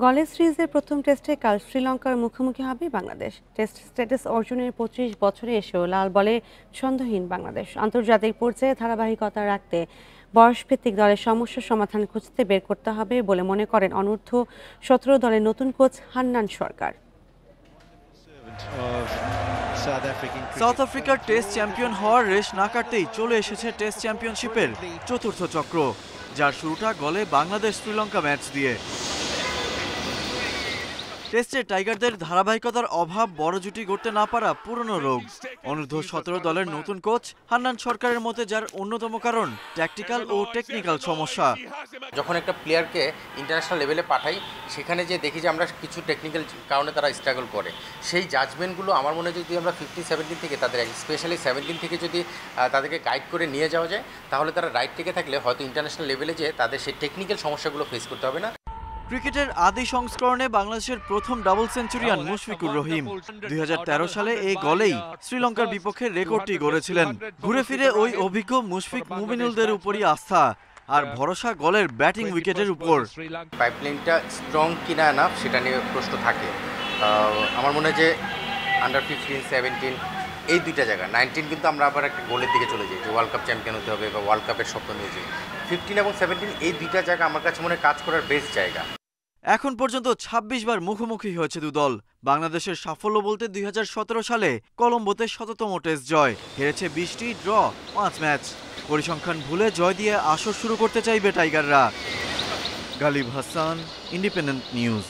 গলের সিরিজের প্রথম টেস্টে কাল শ্রীলঙ্কার মুখোমুখি হবে বাংলাদেশ। টেস্ট স্ট্যাটাস অর্জনের 25 বছরে এসেও লাল বলে ছন্দহীন বাংলাদেশ। আন্তর্জাতিক পর্যায়ে ধারাবাহিকতা রাখতে বয়সভিত্তিক দলের সমস্যার সমাধান খুঁজতে বের করতে হবে বলে মনে করেন অনূর্ধ্ব-17 দলের নতুন কোচ হান্নান সরকার। সাউথ আফ্রিকার টেস্ট চ্যাম্পিয়ন হওয়ার রেশ না কাটতেই চলে এসেছে টেস্ট চ্যাম্পিয়নশিপের চতুর্থ চক্র, যার শুরুটা গলে বাংলাদেশ শ্রীলঙ্কা ম্যাচ দিয়ে। টেস্টে টাইগারদের ধারাবাহিকতার অভাব বড় জুটি গড়তে না পারা পুরনো রোগ। অনূর্ধ্ব-17 দলের নতুন কোচ হান্নান সরকারের মতে যার অন্যতম কারণ ট্যাকটিক্যাল ও টেকনিক্যাল সমস্যা। যখন একটা প্লেয়ারকে ইন্টারন্যাশনাল লেভেলে পাঠাই, সেখানে যে দেখি যে আমরা কিছু টেকনিক্যাল কারণে তারা স্ট্রাগল করে, সেই জাজমেন্টগুলো আমার মনে হয় যদি আমরা 15-17 থেকে তাদের স্পেশালি 17 থেকে যদি তাদেরকে গাইড করে নিয়ে যাওয়া যায়, তাহলে তারা রাইট থেকে থাকলে হয়তো ইন্টারন্যাশনাল লেভেলে যে তাদের সেই টেকনিক্যাল সমস্যাগুলো ফেস করতে হবে না। ক্রিকেটের আদি সংস্করণে বাংলাদেশের প্রথম ডাবল সেঞ্চুরিয়ান মুশফিকুর রহিম 2013 সালে এই গলেই শ্রীলঙ্কার বিপক্ষে রেকর্ডটি গড়েছিলেন। ঘুরে ফিরে ওই অভিজ্ঞ মুশফিক মুমিনুলদের উপরই আস্থা আর ভরসা গলের ব্যাটিং উইকেটের উপর। পাইপলাইনটা স্ট্রং কিনা না সেটা নিয়ে প্রশ্ন থাকে। আমার মনে হয় যে আন্ডার 15-17 এই দুইটা জায়গা, 19 কিন্তু আমরা আবার একটা গোলের দিকে চলে যাই যে ওয়ার্ল্ড কাপ চ্যাম্পিয়ন হতে হবে বা ওয়ার্ল্ড কাপের স্বপ্ন নিয়ে যাই। 15 এবং 17 এই দুইটা জায়গা আমার কাছে মনে হয় কাজ করার বেস্ট জায়গা। এখন পর্যন্ত 26 বার মুখোমুখি হয়েছে দুদল। বাংলাদেশের সাফল্য বলতে 2017 সালে কলম্বোতে শততম টেস্ট জয়, হেরেছে 20টি, ড্র 5 ম্যাচ। পরিসংখ্যান ভুলে জয় দিয়ে আসর শুরু করতে চাইবে টাইগাররা। Galib Hasan, independent news.